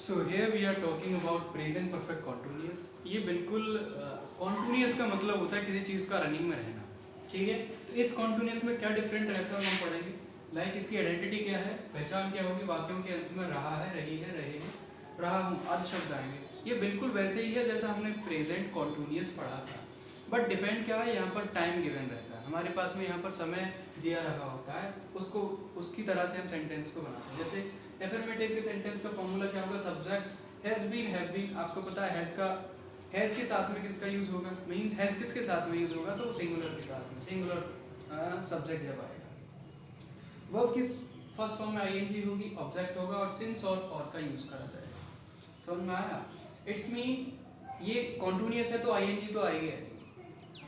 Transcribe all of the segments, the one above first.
So here we are talking about present perfect continuous. ये बिल्कुल continuous का मतलब होता है किसी चीज़ का रनिंग में रहना, ठीक है। तो इस कॉन्टिन्यूअस में क्या डिफरेंट रहता है हम पढ़ेंगे। लाइक इसकी आइडेंटिटी क्या है, पहचान क्या होगी, वाक्यों के अंत में रहा है, रही है, रहे हैं, रहा हूँ आदि शब्द आएंगे। ये बिल्कुल वैसे ही है जैसा हमने प्रेजेंट कॉन्टिन्यूअस पढ़ा था, बट डिपेंड क्या है, यहाँ पर टाइम गिवन रहता है हमारे पास में, यहाँ पर समय दिया रखा होता है, उसको उसकी तरह से हम सेंटेंस को बनाते हैं। जैसे एफर्मेटिव के सेंटेंस का फॉर्मूला क्या होगा, subject has been, have been. आपको पता है हैज का, हैज के साथ में किसका यूज होगा, मींस हैज किसके साथ में यूज होगा, तो सिंगुलर के साथ में, सिंगुलर सब्जेक्ट जब आएगा। वर्ब किस फर्स्ट फॉर्म में आईएनजी होगी, ऑब्जेक्ट होगा, और सिंस और फॉर का यूज करा जाएगा। समझ में आया। इट्स मीन ये कॉन्टिन्यूअस है तो आईएनजी तो आएगी।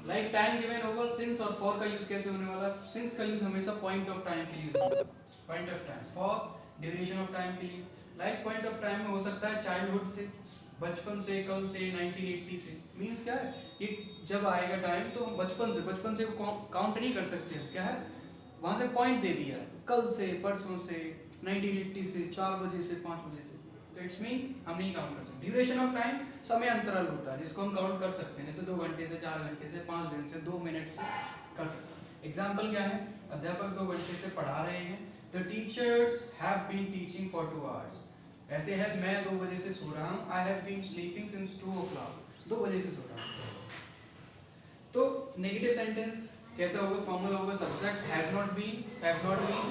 लाइक टाइम गिवन होगा, सिंस और फॉर का यूज कैसे होने वाला, सिंस का यूज हमेशा पॉइंट ऑफ टाइम के लिए होगा, point of time, for duration of time के लिए। लाइक पॉइंट ऑफ टाइम में हो सकता है चाइल्डहुड से, बचपन से, कल से, 1980 से। मींस क्या है, ये जब आएगा टाइम तो हम बचपन से काउंट नहीं कर सकते हैं। क्या है, वहां से पॉइंट दे दिया, कल से, परसों से, 1980 से, 4 बजे से, 5 बजे से, तो इट्स मीन हम नहीं काउंट कर सकते। ड्यूरेशन ऑफ टाइम समय अंतराल होता है जिसको हम काउंट कर सकते हैं, जैसे 2 घंटे से, 4 घंटे से, 5 दिन से, 2 मिनट से कर सकते हैं। एग्जाम्पल क्या है, अध्यापक 2 घंटे से पढ़ा रहे हैं। The teachers have been teaching for 2 hours. ऐसे है, मैं 2 बजे से सो रहा हूँ, I have been sleeping since 2 o'clock, 2 बजे से सो रहा हूँ। तो नेगेटिव सेंटेंस कैसा होगा, फॉर्मूला होगा subject has not been, have not been,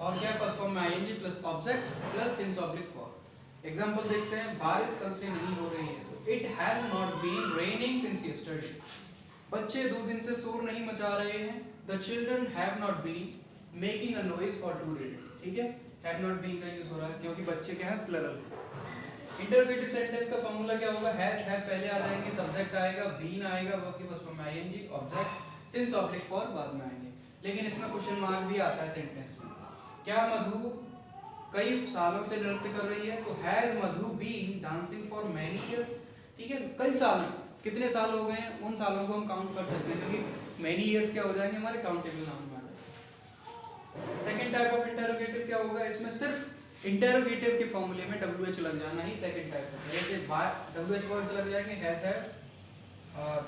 और क्या फर्स्ट फॉर्म में ING plus object plus since oblique for. Example देखते हैं, बारिश कल से नहीं हो रही है, तो it has not been raining since yesterday. बच्चे 2 दिन से शोर नहीं मचा रहे हैं, the children have not been making a noise for 2 days। ठीक है, हैव नॉट बीन का यूज हो रहा है क्योंकि बच्चे क्या है, प्लरल। इंटरोगेटिव सेंटेंस का फॉर्मूला क्या होगा, हैज, हैव पहले आ जाएंगे, सब्जेक्ट आएगा, बीन आएगा, वर्ब के फर्स्ट फॉर्म में ING, object, since oblique for बाद में आएंगे। लेकिन इसमें क्वेश्चन मार्क भी आता है सेंटेंस में। क्या मधु कई सालों से नृत्य कर रही है, तो has Madhu been dancing for many years. ठीक है, कई साल, कितने साल हो गए हैं, उन सालों को हम काउंट कर सकते हैं क्योंकि मैनी इयर्स क्या हो जाएंगे, हमारे काउंटेबल नाउन में आ जाएंगे। सेकंड टाइप ऑफ इंटरोगेटिव क्या होगा, इसमें सिर्फ इंटरोगेटिव के फॉर्मूले में WH लग जाना ही सेकंड टाइप है। जैसे WH वर्ड्स लग जाएंगे, has, have,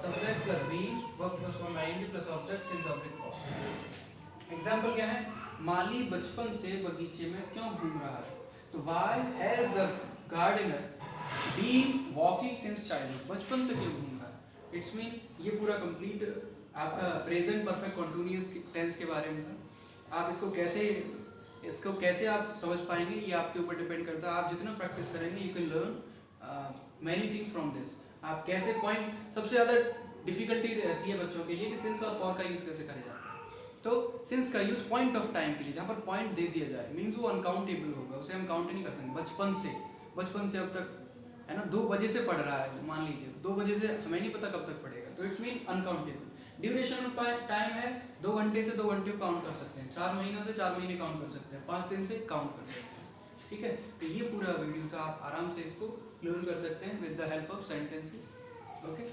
subject plus been, verb plus form ING plus object since oblique for. Example क्या है, माली बचपन से बगीचे में क्यों घूम रहा है, तो why has the gardener been walking since childhood, बचपन से क्यों घूम रहा है। इट्स मीन ये पूरा कंप्लीट आपका प्रेजेंट परफेक्ट कॉन्टिन्यूअस टेंस के बारे में था। आप इसको कैसे आप समझ पाएंगे, ये आपके ऊपर डिपेंड करता है। आप जितना प्रैक्टिस करेंगे, you can learn many things from this. आप कैसे पॉइंट, सबसे ज़्यादा डिफिकल्टी रहती है बच्चों के लिए कि सिंस और फॉर का यूज़ कैसे करें जाता है। तो सिंस का यूज़ पॉइंट ऑफ टाइम के लिए, जहाँ पर पॉइंट दे दिया जाए, मीन्स वो अनकाउंटेबल होगा, उसे हम काउंट नहीं कर सकते। बचपन से अब तक है ना, 2 बजे से पढ़ रहा है मान लीजिए, तो 2 बजे से हमें नहीं पता कब तक पढ़ेगा, तो it's mean uncountable. Duration of time है, 2 घंटे से 2 घंटे काउंट कर सकते हैं, 4 महीनों से 4 महीने काउंट कर सकते हैं, 5 दिन से काउंट कर सकते हैं। ठीक है, तो ये पूरा वीडियो था, आप आराम से इसको लर्न कर सकते हैं with the help of sentences. Okay.